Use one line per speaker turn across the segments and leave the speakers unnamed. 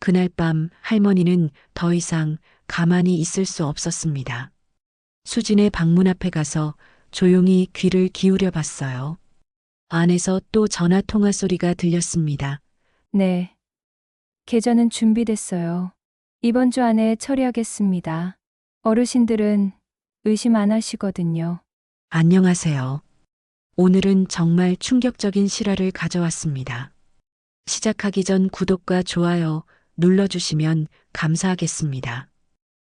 그날 밤 할머니는 더 이상 가만히 있을 수 없었습니다. 수진의 방문 앞에 가서 조용히 귀를 기울여 봤어요. 안에서 또 전화 통화 소리가 들렸습니다.
네. 계좌는 준비됐어요. 이번 주 안에 처리하겠습니다. 어르신들은 의심 안 하시거든요.
안녕하세요. 오늘은 정말 충격적인 실화를 가져왔습니다. 시작하기 전 구독과 좋아요 눌러주시면 감사하겠습니다.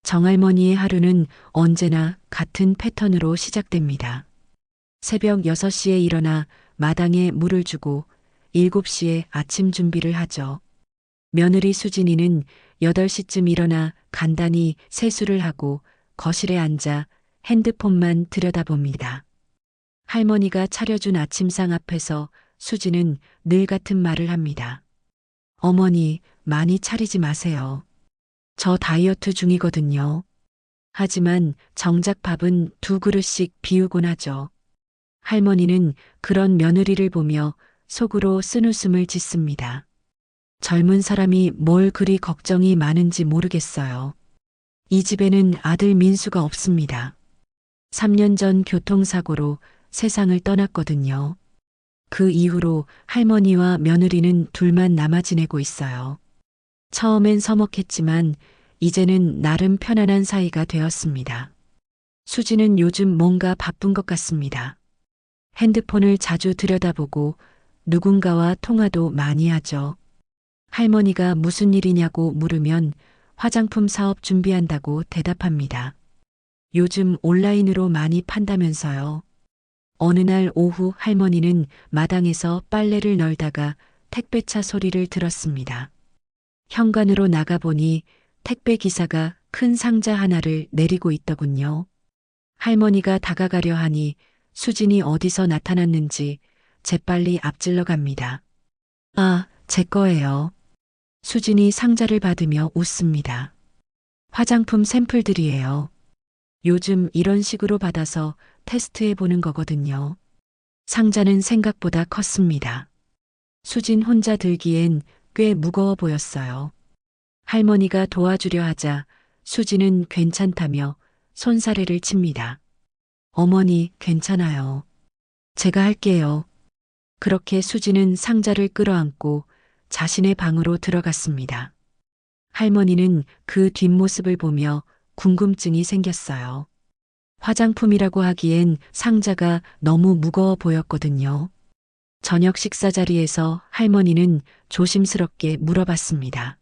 정할머니의 하루는 언제나 같은 패턴으로 시작됩니다. 새벽 6시에 일어나 마당에 물을 주고 7시에 아침 준비를 하죠. 며느리 수진이는 8시쯤 일어나 간단히 세수를 하고 거실에 앉아 핸드폰만 들여다봅니다. 할머니가 차려준 아침상 앞에서 수진은 늘 같은 말을 합니다. 어머니, 많이 차리지 마세요. 저 다이어트 중이거든요. 하지만 정작 밥은 2그릇씩 비우곤 하죠. 할머니는 그런 며느리를 보며 속으로 쓴웃음을 짓습니다. 젊은 사람이 뭘 그리 걱정이 많은지 모르겠어요. 이 집에는 아들 민수가 없습니다. 3년 전 교통사고로 세상을 떠났거든요. 그 이후로 할머니와 며느리는 둘만 남아 지내고 있어요. 처음엔 서먹했지만 이제는 나름 편안한 사이가 되었습니다. 수지는 요즘 뭔가 바쁜 것 같습니다. 핸드폰을 자주 들여다보고 누군가와 통화도 많이 하죠. 할머니가 무슨 일이냐고 물으면 화장품 사업 준비한다고 대답합니다. 요즘 온라인으로 많이 판다면서요. 어느 날 오후 할머니는 마당에서 빨래를 널다가 택배차 소리를 들었습니다. 현관으로 나가보니 택배 기사가 큰 상자 하나를 내리고 있더군요. 할머니가 다가가려 하니 수진이 어디서 나타났는지 재빨리 앞질러 갑니다. 아, 제 거예요. 수진이 상자를 받으며 웃습니다. 화장품 샘플들이에요. 요즘 이런 식으로 받아서 테스트해 보는 거거든요. 상자는 생각보다 컸습니다. 수진 혼자 들기엔 꽤 무거워 보였어요. 할머니가 도와주려 하자 수진은 괜찮다며 손사래를 칩니다. 어머니, 괜찮아요. 제가 할게요. 그렇게 수진은 상자를 끌어안고 자신의 방으로 들어갔습니다. 할머니는 그 뒷모습을 보며 궁금증이 생겼어요. 화장품이라고 하기엔 상자가 너무 무거워 보였거든요. 저녁 식사 자리에서 할머니는 조심스럽게 물어봤습니다.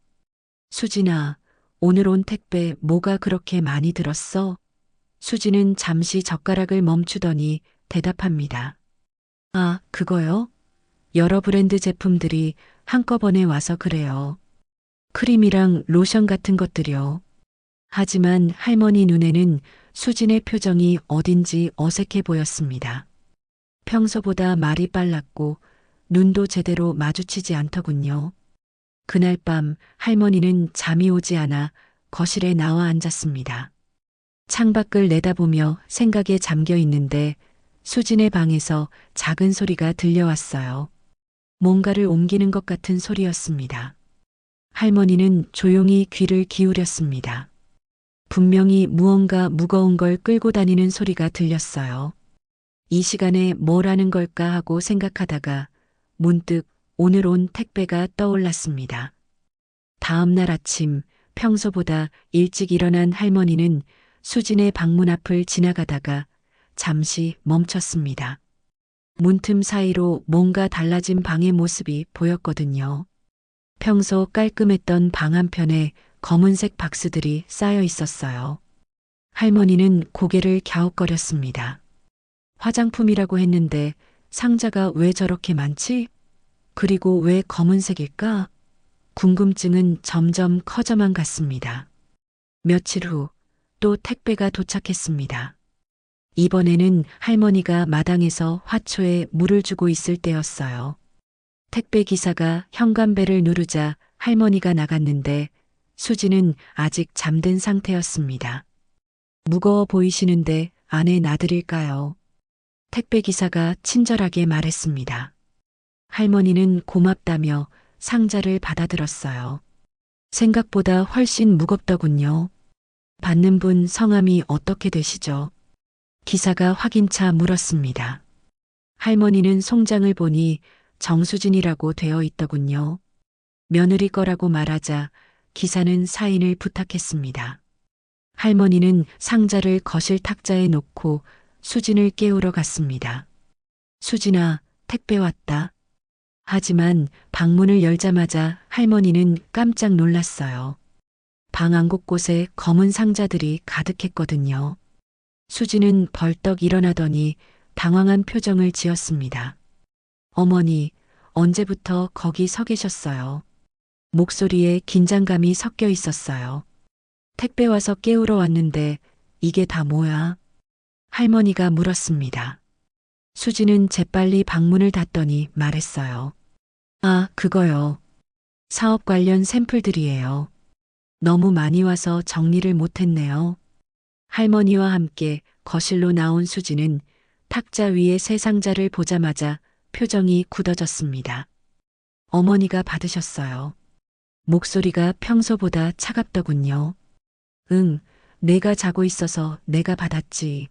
수진아, 오늘 온 택배 뭐가 그렇게 많이 들었어? 수진은 잠시 젓가락을 멈추더니 대답합니다. 아, 그거요? 여러 브랜드 제품들이 한꺼번에 와서 그래요. 크림이랑 로션 같은 것들이요. 하지만 할머니 눈에는 수진의 표정이 어딘지 어색해 보였습니다. 평소보다 말이 빨랐고 눈도 제대로 마주치지 않더군요. 그날 밤 할머니는 잠이 오지 않아 거실에 나와 앉았습니다. 창밖을 내다보며 생각에 잠겨 있는데 수진의 방에서 작은 소리가 들려왔어요. 뭔가를 옮기는 것 같은 소리였습니다. 할머니는 조용히 귀를 기울였습니다. 분명히 무언가 무거운 걸 끌고 다니는 소리가 들렸어요. 이 시간에 뭘 하는 걸까 하고 생각하다가 문득 오늘 온 택배가 떠올랐습니다. 다음 날 아침 평소보다 일찍 일어난 할머니는 수진의 방문 앞을 지나가다가 잠시 멈췄습니다. 문틈 사이로 뭔가 달라진 방의 모습이 보였거든요. 평소 깔끔했던 방 한편에 검은색 박스들이 쌓여 있었어요. 할머니는 고개를 갸웃거렸습니다. 화장품이라고 했는데 상자가 왜 저렇게 많지? 그리고 왜 검은색일까? 궁금증은 점점 커져만 갔습니다. 며칠 후 또 택배가 도착했습니다. 이번에는 할머니가 마당에서 화초에 물을 주고 있을 때였어요. 택배 기사가 현관벨을 누르자 할머니가 나갔는데 수지는 아직 잠든 상태였습니다. 무거워 보이시는데 안에 놔드릴까요? 택배 기사가 친절하게 말했습니다. 할머니는 고맙다며 상자를 받아들었어요. 생각보다 훨씬 무겁더군요. 받는 분 성함이 어떻게 되시죠? 기사가 확인차 물었습니다. 할머니는 송장을 보니 정수진이라고 되어 있더군요. 며느리 거라고 말하자 기사는 사인을 부탁했습니다. 할머니는 상자를 거실 탁자에 놓고 수진을 깨우러 갔습니다. 수진아, 택배 왔다. 하지만 방문을 열자마자 할머니는 깜짝 놀랐어요. 방 안 곳곳에 검은 상자들이 가득했거든요. 수진은 벌떡 일어나더니 당황한 표정을 지었습니다. 어머니, 언제부터 거기 서 계셨어요? 목소리에 긴장감이 섞여 있었어요. 택배 와서 깨우러 왔는데 이게 다 뭐야? 할머니가 물었습니다. 수진은 재빨리 방문을 닫더니 말했어요. 아, 그거요. 사업 관련 샘플들이에요. 너무 많이 와서 정리를 못했네요. 할머니와 함께 거실로 나온 수진은 탁자 위에 새 상자를 보자마자 표정이 굳어졌습니다. 어머니가 받으셨어요. 목소리가 평소보다 차갑더군요. 응, 내가 자고 있어서 내가 받았지.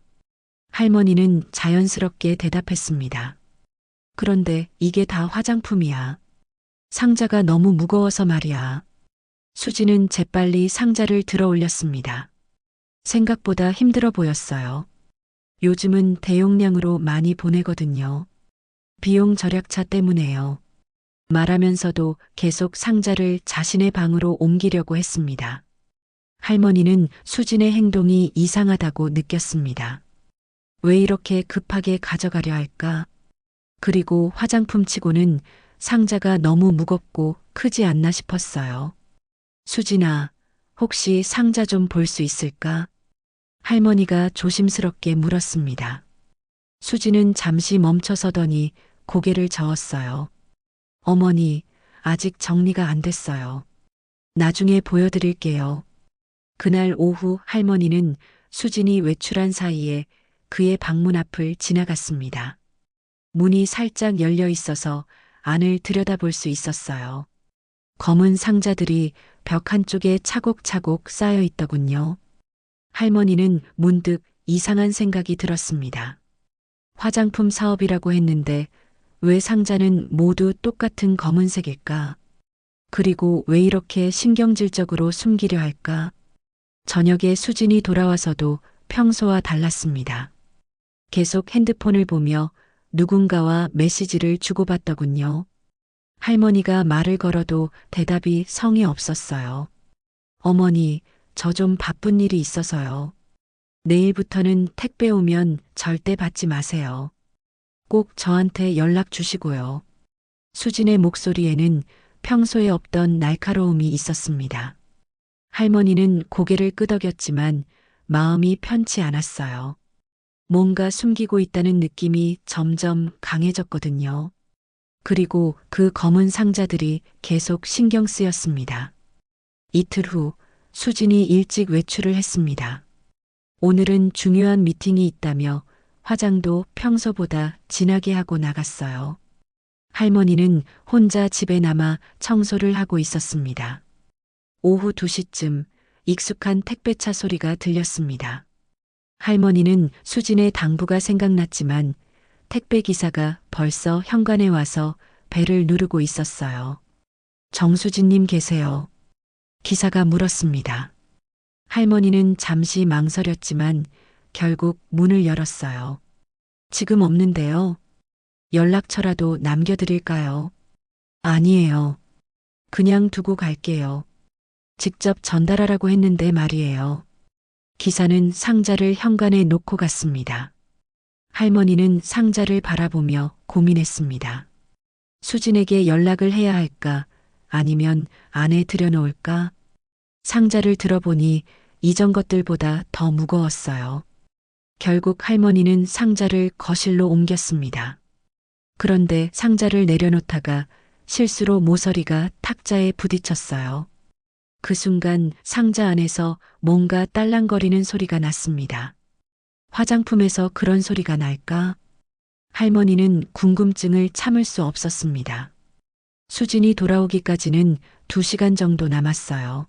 할머니는 자연스럽게 대답했습니다. 그런데 이게 다 화장품이야. 상자가 너무 무거워서 말이야. 수지는 재빨리 상자를 들어 올렸습니다. 생각보다 힘들어 보였어요. 요즘은 대용량으로 많이 보내거든요. 비용 절약차 때문에요. 말하면서도 계속 상자를 자신의 방으로 옮기려고 했습니다. 할머니는 수진의 행동이 이상하다고 느꼈습니다. 왜 이렇게 급하게 가져가려 할까? 그리고 화장품 치고는 상자가 너무 무겁고 크지 않나 싶었어요. 수진아, 혹시 상자 좀 볼 수 있을까? 할머니가 조심스럽게 물었습니다. 수진은 잠시 멈춰서더니 고개를 저었어요. 어머니, 아직 정리가 안 됐어요. 나중에 보여드릴게요. 그날 오후 할머니는 수진이 외출한 사이에 그의 방문 앞을 지나갔습니다. 문이 살짝 열려 있어서 안을 들여다볼 수 있었어요. 검은 상자들이 벽 한쪽에 차곡차곡 쌓여 있더군요. 할머니는 문득 이상한 생각이 들었습니다. 화장품 사업이라고 했는데 왜 상자는 모두 똑같은 검은색일까? 그리고 왜 이렇게 신경질적으로 숨기려 할까? 저녁에 수진이 돌아와서도 평소와 달랐습니다. 계속 핸드폰을 보며 누군가와 메시지를 주고받더군요. 할머니가 말을 걸어도 대답이 성의 없었어요. 어머니, 저 좀 바쁜 일이 있어서요. 내일부터는 택배 오면 절대 받지 마세요. 꼭 저한테 연락 주시고요. 수진의 목소리에는 평소에 없던 날카로움이 있었습니다. 할머니는 고개를 끄덕였지만 마음이 편치 않았어요. 뭔가 숨기고 있다는 느낌이 점점 강해졌거든요. 그리고 그 검은 상자들이 계속 신경 쓰였습니다. 이틀 후 수진이 일찍 외출을 했습니다. 오늘은 중요한 미팅이 있다며 화장도 평소보다 진하게 하고 나갔어요. 할머니는 혼자 집에 남아 청소를 하고 있었습니다. 오후 2시쯤 익숙한 택배차 소리가 들렸습니다. 할머니는 수진의 당부가 생각났지만 택배 기사가 벌써 현관에 와서 벨을 누르고 있었어요. 정수진님 계세요? 기사가 물었습니다. 할머니는 잠시 망설였지만 결국 문을 열었어요. 지금 없는데요. 연락처라도 남겨드릴까요? 아니에요. 그냥 두고 갈게요. 직접 전달하라고 했는데 말이에요. 기사는 상자를 현관에 놓고 갔습니다. 할머니는 상자를 바라보며 고민했습니다. 수진에게 연락을 해야 할까? 아니면 안에 들여놓을까? 상자를 들어보니 이전 것들보다 더 무거웠어요. 결국 할머니는 상자를 거실로 옮겼습니다. 그런데 상자를 내려놓다가 실수로 모서리가 탁자에 부딪혔어요. 그 순간 상자 안에서 뭔가 딸랑거리는 소리가 났습니다. 화장품에서 그런 소리가 날까? 할머니는 궁금증을 참을 수 없었습니다. 수진이 돌아오기까지는 2시간 정도 남았어요.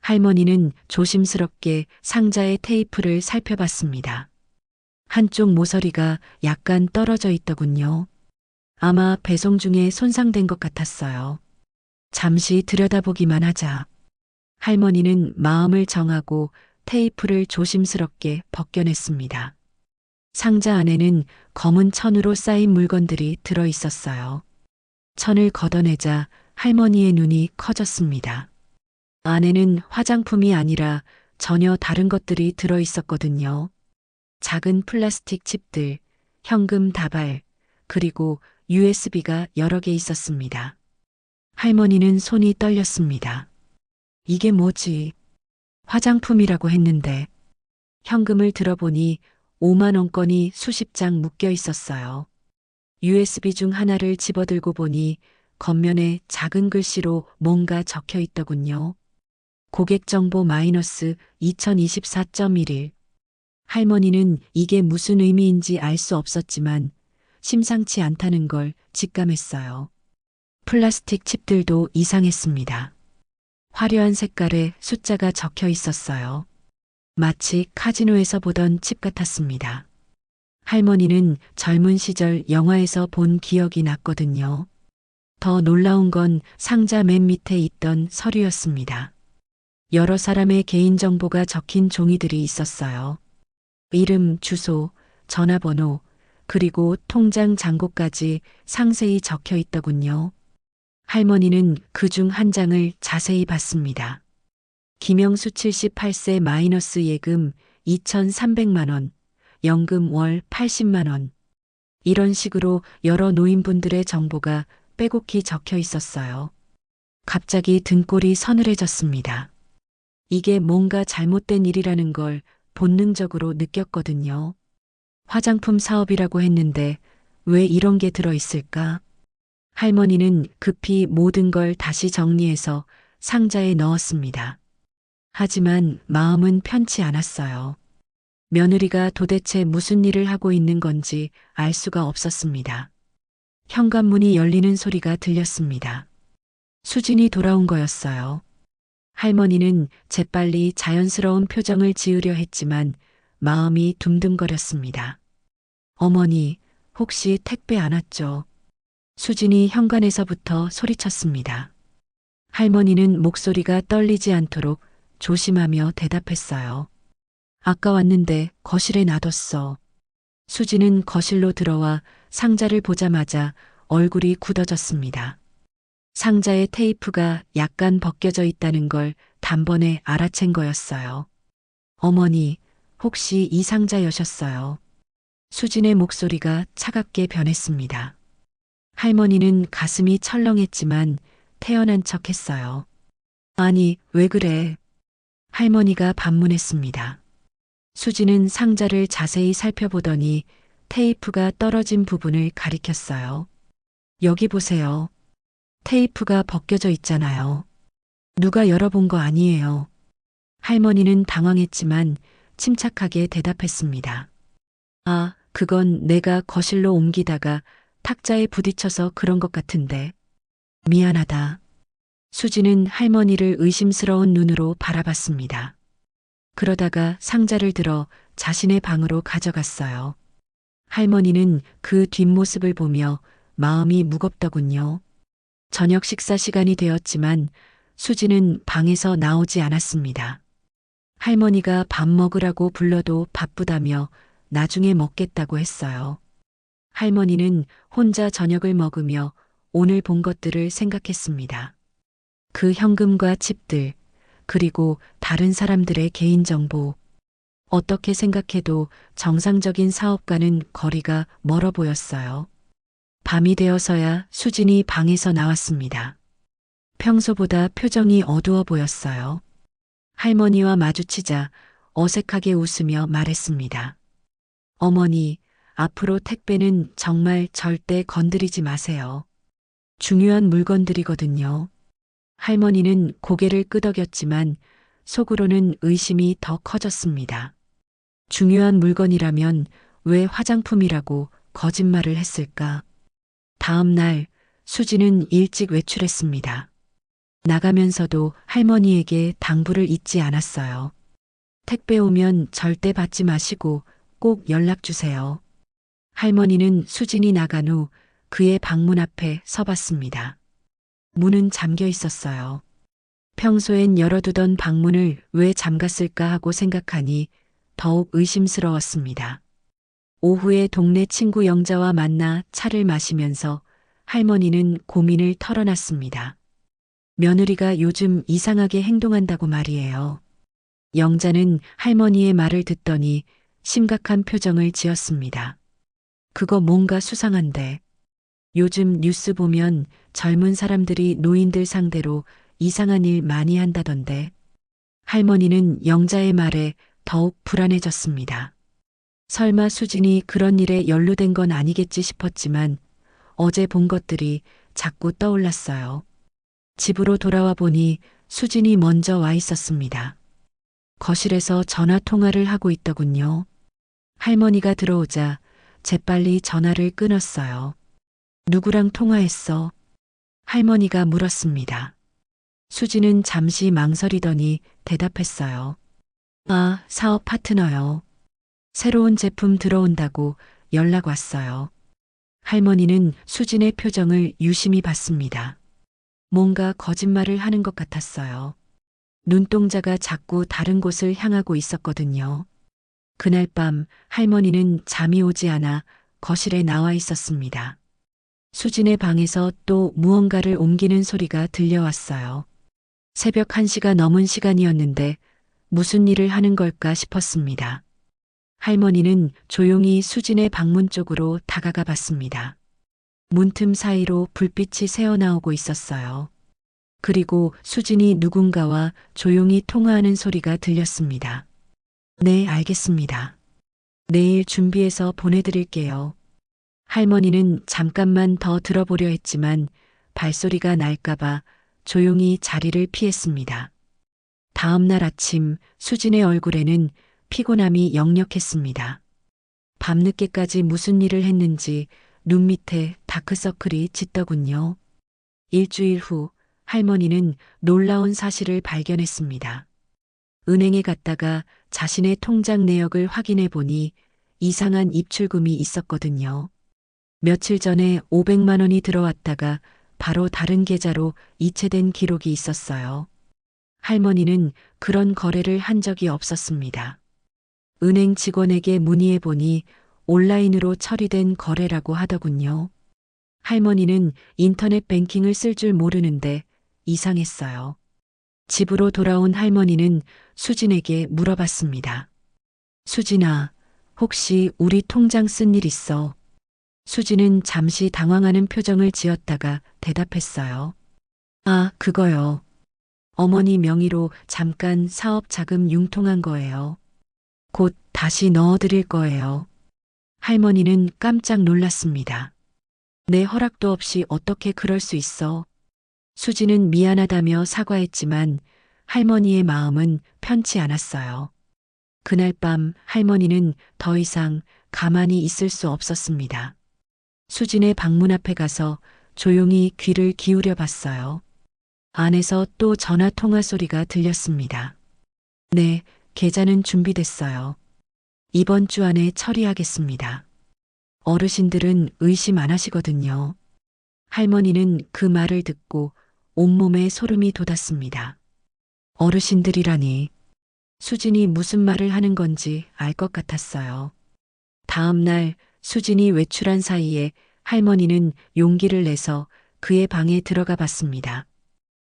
할머니는 조심스럽게 상자의 테이프를 살펴봤습니다. 한쪽 모서리가 약간 떨어져 있더군요. 아마 배송 중에 손상된 것 같았어요. 잠시 들여다보기만 하자. 할머니는 마음을 정하고 테이프를 조심스럽게 벗겨냈습니다. 상자 안에는 검은 천으로 쌓인 물건들이 들어 있었어요. 천을 걷어내자 할머니의 눈이 커졌습니다. 안에는 화장품이 아니라 전혀 다른 것들이 들어 있었거든요. 작은 플라스틱 칩들, 현금 다발, 그리고 USB가 여러 개 있었습니다. 할머니는 손이 떨렸습니다. 이게 뭐지? 화장품이라고 했는데 현금을 들어보니 5만 원권이 수십 장 묶여 있었어요. USB 중 하나를 집어들고 보니 겉면에 작은 글씨로 뭔가 적혀 있더군요. 고객 정보 마이너스 2024.11. 할머니는 이게 무슨 의미인지 알 수 없었지만 심상치 않다는 걸 직감했어요. 플라스틱 칩들도 이상했습니다. 화려한 색깔에 숫자가 적혀 있었어요. 마치 카지노에서 보던 칩 같았습니다. 할머니는 젊은 시절 영화에서 본 기억이 났거든요. 더 놀라운 건 상자 맨 밑에 있던 서류였습니다. 여러 사람의 개인정보가 적힌 종이들이 있었어요. 이름, 주소, 전화번호, 그리고 통장 잔고까지 상세히 적혀 있더군요. 할머니는 그 중 한 장을 자세히 봤습니다. 김영수 78세 마이너스 예금 2,300만 원, 연금 월 80만 원. 이런 식으로 여러 노인분들의 정보가 빼곡히 적혀 있었어요. 갑자기 등골이 서늘해졌습니다. 이게 뭔가 잘못된 일이라는 걸 본능적으로 느꼈거든요. 화장품 사업이라고 했는데 왜 이런 게 들어있을까? 할머니는 급히 모든 걸 다시 정리해서 상자에 넣었습니다. 하지만 마음은 편치 않았어요. 며느리가 도대체 무슨 일을 하고 있는 건지 알 수가 없었습니다. 현관문이 열리는 소리가 들렸습니다. 수진이 돌아온 거였어요. 할머니는 재빨리 자연스러운 표정을 지으려 했지만 마음이 둠둠거렸습니다. 어머니, 혹시 택배 안 왔죠? 수진이 현관에서부터 소리쳤습니다. 할머니는 목소리가 떨리지 않도록 조심하며 대답했어요. 아까 왔는데 거실에 놔뒀어. 수진은 거실로 들어와 상자를 보자마자 얼굴이 굳어졌습니다. 상자의 테이프가 약간 벗겨져 있다는 걸 단번에 알아챈 거였어요. 어머니, 혹시 이 상자 여셨어요? 수진의 목소리가 차갑게 변했습니다. 할머니는 가슴이 철렁했지만 태연한 척 했어요. 아니, 왜 그래? 할머니가 반문했습니다. 수진은 상자를 자세히 살펴보더니 테이프가 떨어진 부분을 가리켰어요. 여기 보세요. 테이프가 벗겨져 있잖아요. 누가 열어본 거 아니에요. 할머니는 당황했지만 침착하게 대답했습니다. 아, 그건 내가 거실로 옮기다가 탁자에 부딪혀서 그런 것 같은데. 미안하다. 수지는 할머니를 의심스러운 눈으로 바라봤습니다. 그러다가 상자를 들어 자신의 방으로 가져갔어요. 할머니는 그 뒷모습을 보며 마음이 무겁더군요. 저녁 식사 시간이 되었지만 수지는 방에서 나오지 않았습니다. 할머니가 밥 먹으라고 불러도 바쁘다며 나중에 먹겠다고 했어요. 할머니는 혼자 저녁을 먹으며 오늘 본 것들을 생각했습니다. 그 현금과 칩들, 그리고 다른 사람들의 개인정보. 어떻게 생각해도 정상적인 사업과는 거리가 멀어 보였어요. 밤이 되어서야 수진이 방에서 나왔습니다. 평소보다 표정이 어두워 보였어요. 할머니와 마주치자 어색하게 웃으며 말했습니다. 어머니, 앞으로 택배는 정말 절대 건드리지 마세요. 중요한 물건들이거든요. 할머니는 고개를 끄덕였지만 속으로는 의심이 더 커졌습니다. 중요한 물건이라면 왜 화장품이라고 거짓말을 했을까? 다음 날 수지는 일찍 외출했습니다. 나가면서도 할머니에게 당부를 잊지 않았어요. 택배 오면 절대 받지 마시고 꼭 연락 주세요. 할머니는 수진이 나간 후 그의 방문 앞에 서봤습니다. 문은 잠겨 있었어요. 평소엔 열어두던 방문을 왜 잠갔을까 하고 생각하니 더욱 의심스러웠습니다. 오후에 동네 친구 영자와 만나 차를 마시면서 할머니는 고민을 털어놨습니다. 며느리가 요즘 이상하게 행동한다고 말이에요. 영자는 할머니의 말을 듣더니 심각한 표정을 지었습니다. 그거 뭔가 수상한데. 요즘 뉴스 보면 젊은 사람들이 노인들 상대로 이상한 일 많이 한다던데. 할머니는 영자의 말에 더욱 불안해졌습니다. 설마 수진이 그런 일에 연루된 건 아니겠지 싶었지만 어제 본 것들이 자꾸 떠올랐어요. 집으로 돌아와 보니 수진이 먼저 와 있었습니다. 거실에서 전화 통화를 하고 있더군요. 할머니가 들어오자 재빨리 전화를 끊었어요. 누구랑 통화했어? 할머니가 물었습니다. 수진은 잠시 망설이더니 대답했어요. 아, 사업 파트너요. 새로운 제품 들어온다고 연락 왔어요. 할머니는 수진의 표정을 유심히 봤습니다. 뭔가 거짓말을 하는 것 같았어요. 눈동자가 자꾸 다른 곳을 향하고 있었거든요. 그날 밤 할머니는 잠이 오지 않아 거실에 나와 있었습니다. 수진의 방에서 또 무언가를 옮기는 소리가 들려왔어요. 새벽 1시가 넘은 시간이었는데 무슨 일을 하는 걸까 싶었습니다. 할머니는 조용히 수진의 방문 쪽으로 다가가 봤습니다. 문틈 사이로 불빛이 새어나오고 있었어요. 그리고 수진이 누군가와 조용히 통화하는 소리가 들렸습니다. 네, 알겠습니다. 내일 준비해서 보내드릴게요. 할머니는 잠깐만 더 들어보려 했지만 발소리가 날까봐 조용히 자리를 피했습니다. 다음 날 아침 수진의 얼굴에는 피곤함이 역력했습니다. 밤늦게까지 무슨 일을 했는지 눈 밑에 다크서클이 짙더군요. 일주일 후 할머니는 놀라운 사실을 발견했습니다. 은행에 갔다가 자신의 통장 내역을 확인해 보니 이상한 입출금이 있었거든요. 며칠 전에 500만 원이 들어왔다가 바로 다른 계좌로 이체된 기록이 있었어요. 할머니는 그런 거래를 한 적이 없었습니다. 은행 직원에게 문의해 보니 온라인으로 처리된 거래라고 하더군요. 할머니는 인터넷 뱅킹을 쓸 줄 모르는데 이상했어요. 집으로 돌아온 할머니는 수진에게 물어봤습니다. 수진아, 혹시 우리 통장 쓴 일 있어? 수진은 잠시 당황하는 표정을 지었다가 대답했어요. 아, 그거요. 어머니 명의로 잠깐 사업 자금 융통한 거예요. 곧 다시 넣어드릴 거예요. 할머니는 깜짝 놀랐습니다. 내 허락도 없이 어떻게 그럴 수 있어? 수지는 미안하다며 사과했지만 할머니의 마음은 편치 않았어요. 그날 밤 할머니는 더 이상 가만히 있을 수 없었습니다. 수진의 방문 앞에 가서 조용히 귀를 기울여 봤어요. 안에서 또 전화 통화 소리가 들렸습니다. 네, 계좌는 준비됐어요. 이번 주 안에 처리하겠습니다. 어르신들은 의심 안 하시거든요. 할머니는 그 말을 듣고 온몸에 소름이 돋았습니다. 어르신들이라니. 수진이 무슨 말을 하는 건지 알 것 같았어요. 다음 날 수진이 외출한 사이에 할머니는 용기를 내서 그의 방에 들어가 봤습니다.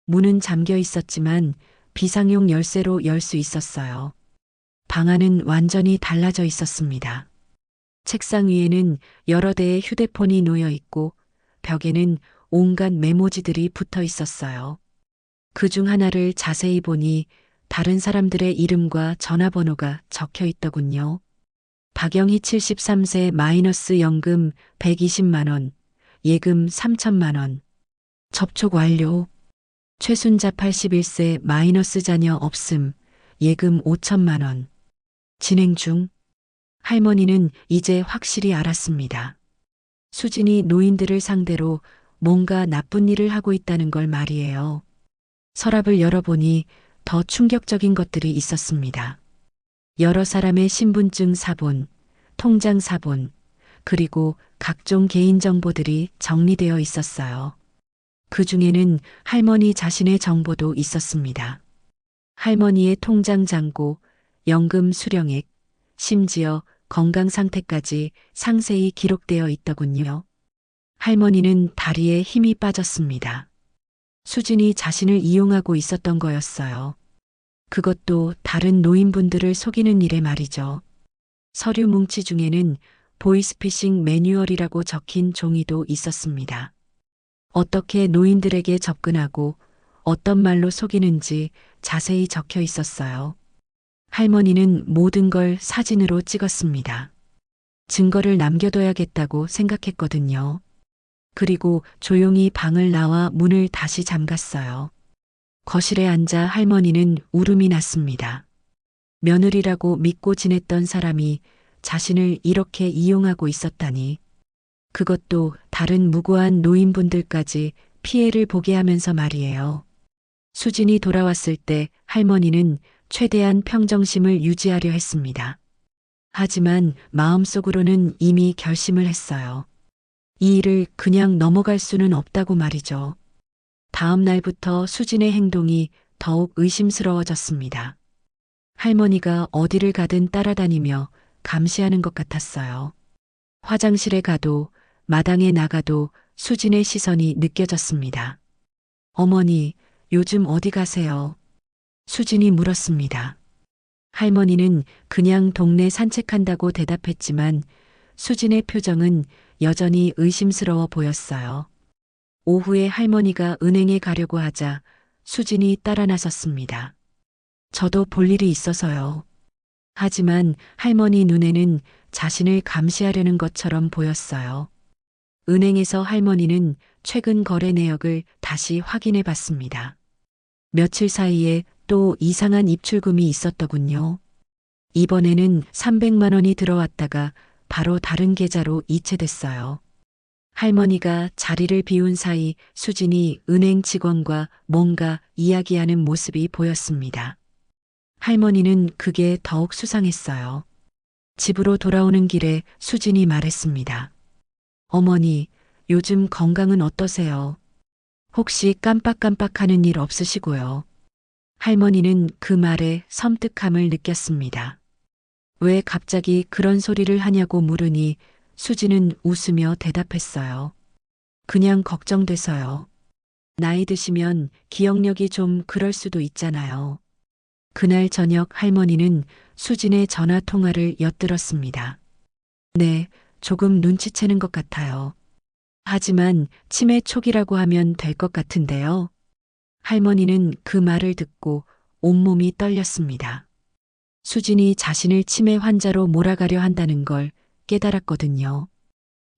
문은 잠겨 있었지만 비상용 열쇠로 열 수 있었어요. 방 안은 완전히 달라져 있었습니다. 책상 위에는 여러 대의 휴대폰이 놓여 있고 벽에는 온갖 메모지들이 붙어 있었어요. 그중 하나를 자세히 보니 다른 사람들의 이름과 전화번호가 적혀 있더군요. 박영희 73세 마이너스 연금 120만 원, 예금 3천만 원. 접촉 완료. 최순자 81세 마이너스 자녀 없음, 예금 5천만 원. 진행 중. 할머니는 이제 확실히 알았습니다. 수진이 노인들을 상대로 뭔가 나쁜 일을 하고 있다는 걸 말이에요. 서랍을 열어보니 더 충격적인 것들이 있었습니다. 여러 사람의 신분증 사본, 통장 사본, 그리고 각종 개인정보들이 정리되어 있었어요. 그 중에는 할머니 자신의 정보도 있었습니다. 할머니의 통장 잔고, 연금 수령액, 심지어 건강 상태까지 상세히 기록되어 있더군요. 할머니는 다리에 힘이 빠졌습니다. 수진이 자신을 이용하고 있었던 거였어요. 그것도 다른 노인분들을 속이는 일에 말이죠. 서류 뭉치 중에는 보이스피싱 매뉴얼이라고 적힌 종이도 있었습니다. 어떻게 노인들에게 접근하고 어떤 말로 속이는지 자세히 적혀 있었어요. 할머니는 모든 걸 사진으로 찍었습니다. 증거를 남겨둬야겠다고 생각했거든요. 그리고 조용히 방을 나와 문을 다시 잠갔어요. 거실에 앉아 할머니는 울음이 났습니다. 며느리라고 믿고 지냈던 사람이 자신을 이렇게 이용하고 있었다니. 그것도 다른 무고한 노인분들까지 피해를 보게 하면서 말이에요. 수진이 돌아왔을 때 할머니는 최대한 평정심을 유지하려 했습니다. 하지만 마음속으로는 이미 결심을 했어요. 이 일을 그냥 넘어갈 수는 없다고 말이죠. 다음 날부터 수진의 행동이 더욱 의심스러워졌습니다. 할머니가 어디를 가든 따라다니며 감시하는 것 같았어요. 화장실에 가도 마당에 나가도 수진의 시선이 느껴졌습니다. 어머니, 요즘 어디 가세요? 수진이 물었습니다. 할머니는 그냥 동네 산책한다고 대답했지만 수진의 표정은 여전히 의심스러워 보였어요. 오후에 할머니가 은행에 가려고 하자 수진이 따라 나섰습니다. 저도 볼 일이 있어서요. 하지만 할머니 눈에는 자신을 감시하려는 것처럼 보였어요. 은행에서 할머니는 최근 거래 내역을 다시 확인해 봤습니다. 며칠 사이에 또 이상한 입출금이 있었더군요. 이번에는 300만 원이 들어왔다가 바로 다른 계좌로 이체됐어요. 할머니가 자리를 비운 사이 수진이 은행 직원과 뭔가 이야기하는 모습이 보였습니다. 할머니는 그게 더욱 수상했어요. 집으로 돌아오는 길에 수진이 말했습니다. 어머니, 요즘 건강은 어떠세요? 혹시 깜빡깜빡하는 일 없으시고요? 할머니는 그 말에 섬뜩함을 느꼈습니다. 왜 갑자기 그런 소리를 하냐고 물으니 수진은 웃으며 대답했어요. 그냥 걱정돼서요. 나이 드시면 기억력이 좀 그럴 수도 있잖아요. 그날 저녁 할머니는 수진의 전화 통화를 엿들었습니다. 네, 조금 눈치채는 것 같아요. 하지만 치매 초기라고 하면 될 것 같은데요. 할머니는 그 말을 듣고 온몸이 떨렸습니다. 수진이 자신을 치매 환자로 몰아가려 한다는 걸 깨달았거든요.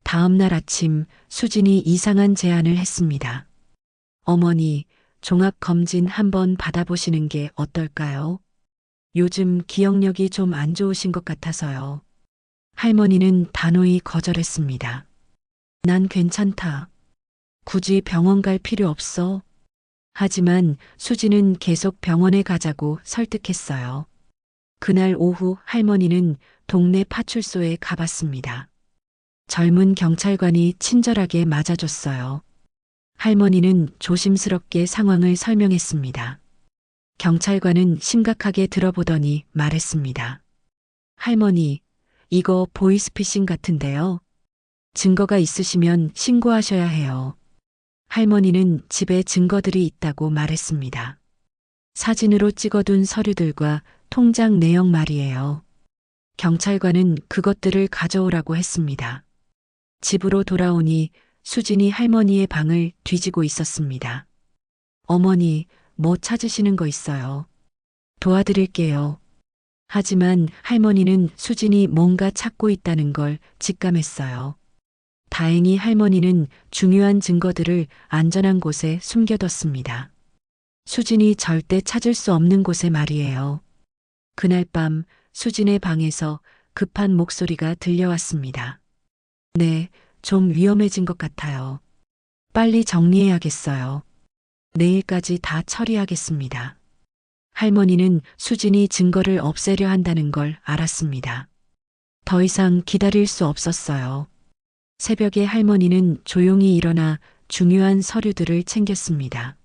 다음 날 아침 수진이 이상한 제안을 했습니다. 어머니, 종합검진 한번 받아보시는 게 어떨까요? 요즘 기억력이 좀 안 좋으신 것 같아서요. 할머니는 단호히 거절했습니다. 난 괜찮다. 굳이 병원 갈 필요 없어. 하지만 수진은 계속 병원에 가자고 설득했어요. 그날 오후 할머니는 동네 파출소에 가봤습니다. 젊은 경찰관이 친절하게 맞아줬어요. 할머니는 조심스럽게 상황을 설명했습니다. 경찰관은 심각하게 들어보더니 말했습니다. 할머니, 이거 보이스피싱 같은데요. 증거가 있으시면 신고하셔야 해요. 할머니는 집에 증거들이 있다고 말했습니다. 사진으로 찍어둔 서류들과 통장 내역 말이에요. 경찰관은 그것들을 가져오라고 했습니다. 집으로 돌아오니 수진이 할머니의 방을 뒤지고 있었습니다. 어머니, 뭐 찾으시는 거 있어요? 도와드릴게요. 하지만 할머니는 수진이 뭔가 찾고 있다는 걸 직감했어요. 다행히 할머니는 중요한 증거들을 안전한 곳에 숨겨뒀습니다. 수진이 절대 찾을 수 없는 곳에 말이에요. 그날 밤 수진의 방에서 급한 목소리가 들려왔습니다. 네, 좀 위험해진 것 같아요. 빨리 정리해야겠어요. 내일까지 다 처리하겠습니다. 할머니는 수진이 증거를 없애려 한다는 걸 알았습니다. 더 이상 기다릴 수 없었어요. 새벽에 할머니는 조용히 일어나 중요한 서류들을 챙겼습니다.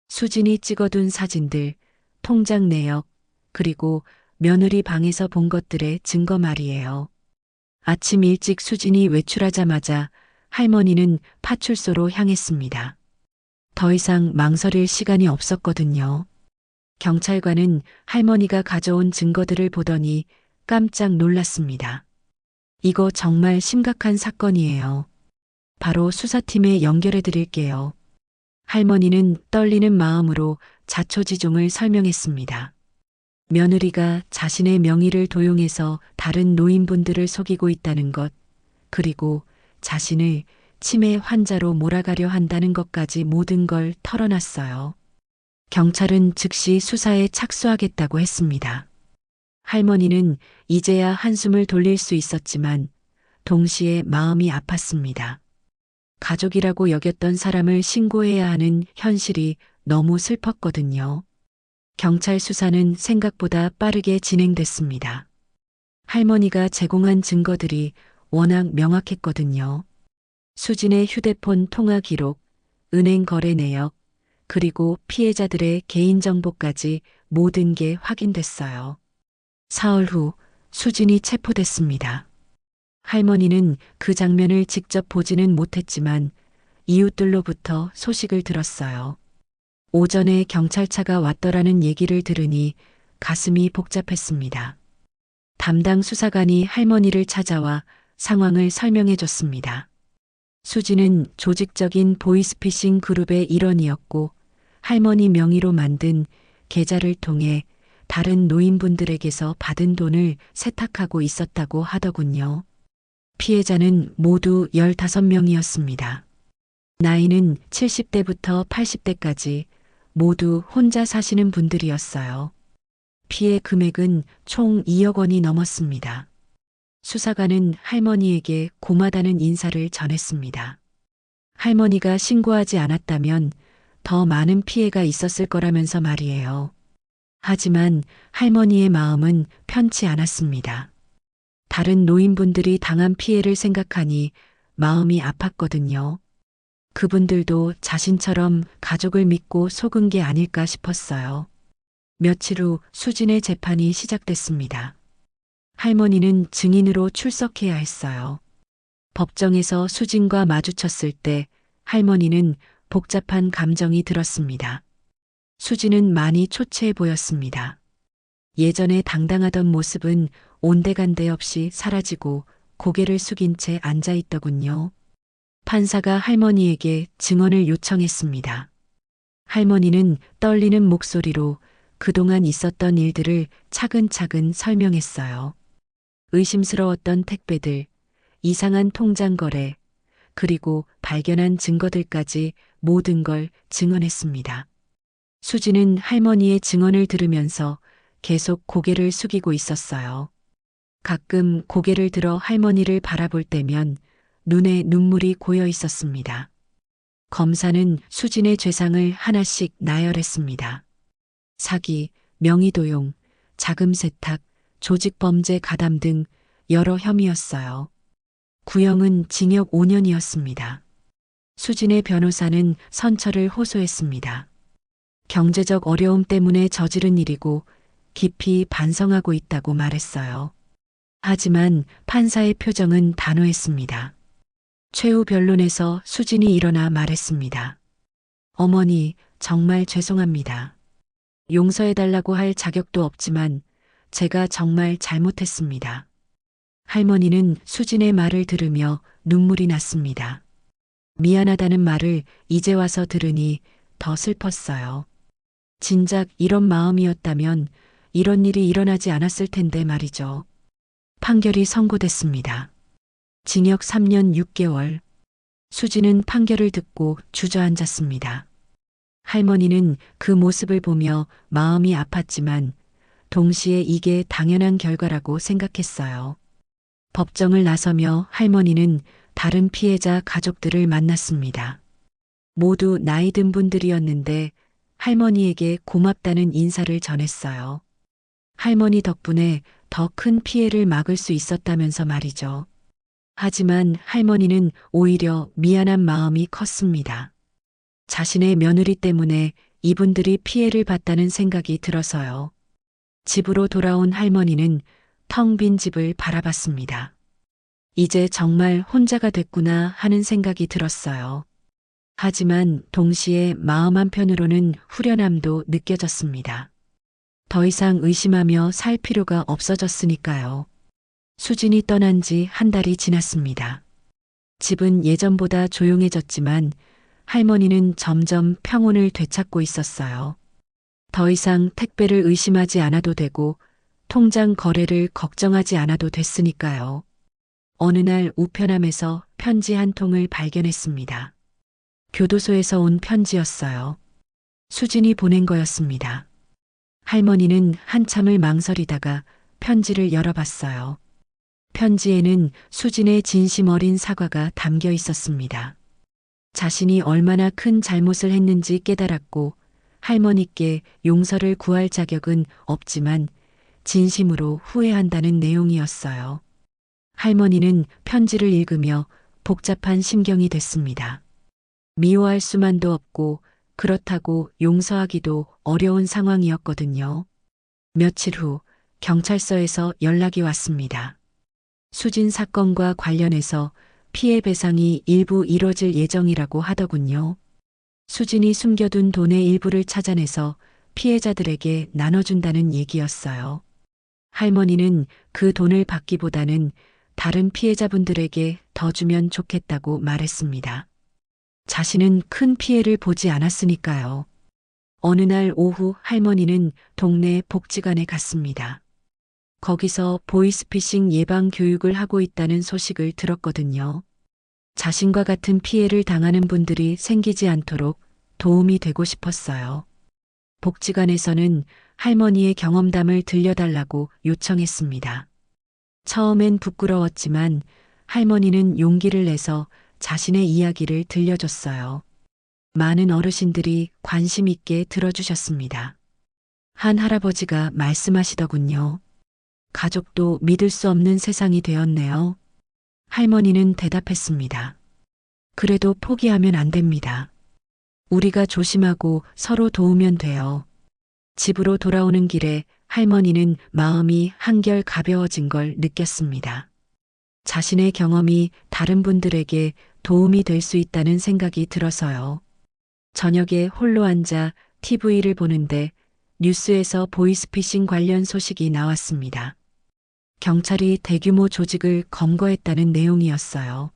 수진이 찍어둔 사진들, 통장 내역, 그리고 며느리 방에서 본 것들의 증거 말이에요. 아침 일찍 수진이 외출하자마자 할머니는 파출소로 향했습니다. 더 이상 망설일 시간이 없었거든요. 경찰관은 할머니가 가져온 증거들을 보더니 깜짝 놀랐습니다. 이거 정말 심각한 사건이에요. 바로 수사팀에 연결해 드릴게요. 할머니는 떨리는 마음으로 자초지종을 설명했습니다. 며느리가 자신의 명의를 도용해서 다른 노인분들을 속이고 있다는 것, 그리고 자신을 치매 환자로 몰아가려 한다는 것까지 모든 걸 털어놨어요. 경찰은 즉시 수사에 착수하겠다고 했습니다. 할머니는 이제야 한숨을 돌릴 수 있었지만 동시에 마음이 아팠습니다. 가족이라고 여겼던 사람을 신고해야 하는 현실이 너무 슬펐거든요. 경찰 수사는 생각보다 빠르게 진행됐습니다. 할머니가 제공한 증거들이 워낙 명확했거든요. 수진의 휴대폰 통화 기록, 은행 거래 내역, 그리고 피해자들의 개인정보까지 모든 게 확인됐어요. 사흘 후 수진이 체포됐습니다. 할머니는 그 장면을 직접 보지는 못했지만 이웃들로부터 소식을 들었어요. 오전에 경찰차가 왔더라는 얘기를 들으니 가슴이 복잡했습니다. 담당 수사관이 할머니를 찾아와 상황을 설명해 줬습니다. 수진은 조직적인 보이스피싱 그룹의 일원이었고 할머니 명의로 만든 계좌를 통해 다른 노인분들에게서 받은 돈을 세탁하고 있었다고 하더군요. 피해자는 모두 15명이었습니다. 나이는 70대부터 80대까지 모두 혼자 사시는 분들이었어요. 피해 금액은 총 2억 원이 넘었습니다. 수사관은 할머니에게 고마다는 인사를 전했습니다. 할머니가 신고하지 않았다면 더 많은 피해가 있었을 거라면서 말이에요. 하지만 할머니의 마음은 편치 않았습니다. 다른 노인분들이 당한 피해를 생각하니 마음이 아팠거든요. 그분들도 자신처럼 가족을 믿고 속은 게 아닐까 싶었어요. 며칠 후 수진의 재판이 시작됐습니다. 할머니는 증인으로 출석해야 했어요. 법정에서 수진과 마주쳤을 때 할머니는 복잡한 감정이 들었습니다. 수진은 많이 초췌해 보였습니다. 예전에 당당하던 모습은 온데간데 없이 사라지고 고개를 숙인 채 앉아 있더군요. 판사가 할머니에게 증언을 요청했습니다. 할머니는 떨리는 목소리로 그동안 있었던 일들을 차근차근 설명했어요. 의심스러웠던 택배들, 이상한 통장 거래, 그리고 발견한 증거들까지 모든 걸 증언했습니다. 수지는 할머니의 증언을 들으면서 계속 고개를 숙이고 있었어요. 가끔 고개를 들어 할머니를 바라볼 때면 눈에 눈물이 고여 있었습니다. 검사는 수진의 죄상을 하나씩 나열했습니다. 사기, 명의도용, 자금 세탁, 조직범죄 가담 등 여러 혐의였어요. 구형은 징역 5년이었습니다. 수진의 변호사는 선처를 호소했습니다. 경제적 어려움 때문에 저지른 일이고 깊이 반성하고 있다고 말했어요. 하지만 판사의 표정은 단호했습니다. 최후 변론에서 수진이 일어나 말했습니다. 어머니, 정말 죄송합니다. 용서해달라고 할 자격도 없지만 제가 정말 잘못했습니다. 할머니는 수진의 말을 들으며 눈물이 났습니다. 미안하다는 말을 이제 와서 들으니 더 슬펐어요. 진작 이런 마음이었다면 이런 일이 일어나지 않았을 텐데 말이죠. 판결이 선고됐습니다. 징역 3년 6개월. 수진은 판결을 듣고 주저앉았습니다. 할머니는 그 모습을 보며 마음이 아팠지만 동시에 이게 당연한 결과라고 생각했어요. 법정을 나서며 할머니는 다른 피해자 가족들을 만났습니다. 모두 나이 든 분들이었는데 할머니에게 고맙다는 인사를 전했어요. 할머니 덕분에 더 큰 피해를 막을 수 있었다면서 말이죠. 하지만 할머니는 오히려 미안한 마음이 컸습니다. 자신의 며느리 때문에 이분들이 피해를 봤다는 생각이 들어서요. 집으로 돌아온 할머니는 텅 빈 집을 바라봤습니다. 이제 정말 혼자가 됐구나 하는 생각이 들었어요. 하지만 동시에 마음 한편으로는 후련함도 느껴졌습니다. 더 이상 의심하며 살 필요가 없어졌으니까요. 수진이 떠난 지 한 달이 지났습니다. 집은 예전보다 조용해졌지만 할머니는 점점 평온을 되찾고 있었어요. 더 이상 택배를 의심하지 않아도 되고 통장 거래를 걱정하지 않아도 됐으니까요. 어느 날 우편함에서 편지 한 통을 발견했습니다. 교도소에서 온 편지였어요. 수진이 보낸 거였습니다. 할머니는 한참을 망설이다가 편지를 열어봤어요. 편지에는 수진의 진심 어린 사과가 담겨 있었습니다. 자신이 얼마나 큰 잘못을 했는지 깨달았고 할머니께 용서를 구할 자격은 없지만 진심으로 후회한다는 내용이었어요. 할머니는 편지를 읽으며 복잡한 심경이 됐습니다. 미워할 수만도 없고 그렇다고 용서하기도 어려운 상황이었거든요. 며칠 후 경찰서에서 연락이 왔습니다. 수진 사건과 관련해서 피해 배상이 일부 이뤄질 예정이라고 하더군요. 수진이 숨겨둔 돈의 일부를 찾아내서 피해자들에게 나눠준다는 얘기였어요. 할머니는 그 돈을 받기보다는 다른 피해자분들에게 더 주면 좋겠다고 말했습니다. 자신은 큰 피해를 보지 않았으니까요. 어느 날 오후 할머니는 동네 복지관에 갔습니다. 거기서 보이스피싱 예방 교육을 하고 있다는 소식을 들었거든요. 자신과 같은 피해를 당하는 분들이 생기지 않도록 도움이 되고 싶었어요. 복지관에서는 할머니의 경험담을 들려달라고 요청했습니다. 처음엔 부끄러웠지만 할머니는 용기를 내서 자신의 이야기를 들려줬어요. 많은 어르신들이 관심 있게 들어주셨습니다. 한 할아버지가 말씀하시더군요. 가족도 믿을 수 없는 세상이 되었네요. 할머니는 대답했습니다. 그래도 포기하면 안 됩니다. 우리가 조심하고 서로 도우면 돼요. 집으로 돌아오는 길에 할머니는 마음이 한결 가벼워진 걸 느꼈습니다. 자신의 경험이 다른 분들에게 도움이 될 수 있다는 생각이 들어서요. 저녁에 홀로 앉아 TV를 보는데 뉴스에서 보이스피싱 관련 소식이 나왔습니다. 경찰이 대규모 조직을 검거했다는 내용이었어요.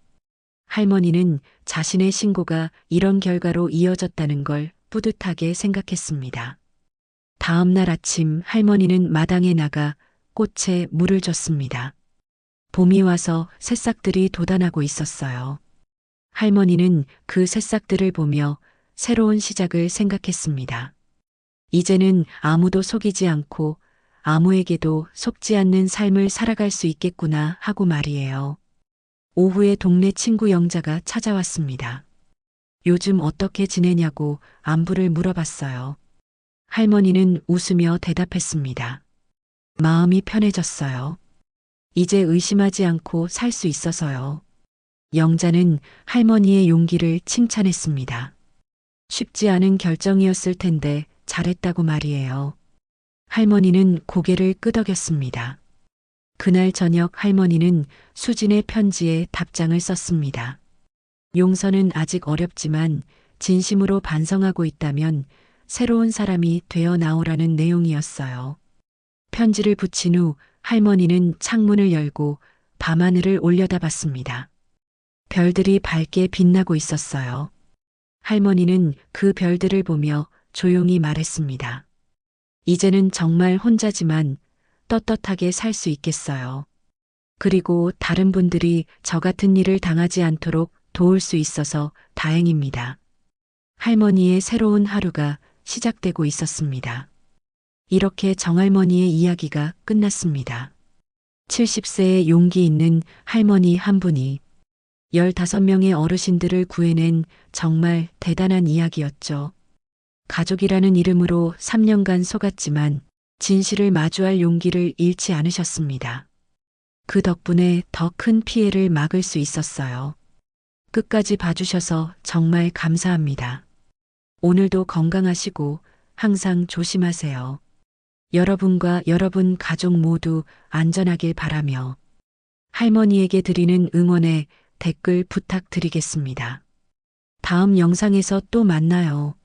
할머니는 자신의 신고가 이런 결과로 이어졌다는 걸 뿌듯하게 생각했습니다. 다음 날 아침 할머니는 마당에 나가 꽃에 물을 줬습니다. 봄이 와서 새싹들이 돋아나고 있었어요. 할머니는 그 새싹들을 보며 새로운 시작을 생각했습니다. 이제는 아무도 속이지 않고 아무에게도 속지 않는 삶을 살아갈 수 있겠구나 하고 말이에요. 오후에 동네 친구 영자가 찾아왔습니다. 요즘 어떻게 지내냐고 안부를 물어봤어요. 할머니는 웃으며 대답했습니다. 마음이 편해졌어요. 이제 의심하지 않고 살 수 있어서요. 영자는 할머니의 용기를 칭찬했습니다. 쉽지 않은 결정이었을 텐데 잘했다고 말이에요. 할머니는 고개를 끄덕였습니다. 그날 저녁 할머니는 수진의 편지에 답장을 썼습니다. 용서는 아직 어렵지만 진심으로 반성하고 있다면 새로운 사람이 되어 나오라는 내용이었어요. 편지를 붙인 후 할머니는 창문을 열고 밤하늘을 올려다봤습니다. 별들이 밝게 빛나고 있었어요. 할머니는 그 별들을 보며 조용히 말했습니다. 이제는 정말 혼자지만 떳떳하게 살 수 있겠어요. 그리고 다른 분들이 저 같은 일을 당하지 않도록 도울 수 있어서 다행입니다. 할머니의 새로운 하루가 시작되고 있었습니다. 이렇게 정할머니의 이야기가 끝났습니다. 70세의 용기 있는 할머니 한 분이 15명의 어르신들을 구해낸 정말 대단한 이야기였죠. 가족이라는 이름으로 3년간 속았지만 진실을 마주할 용기를 잃지 않으셨습니다. 그 덕분에 더 큰 피해를 막을 수 있었어요. 끝까지 봐주셔서 정말 감사합니다. 오늘도 건강하시고 항상 조심하세요. 여러분과 여러분 가족 모두 안전하길 바라며 할머니에게 드리는 응원의 댓글 부탁드리겠습니다. 다음 영상에서 또 만나요.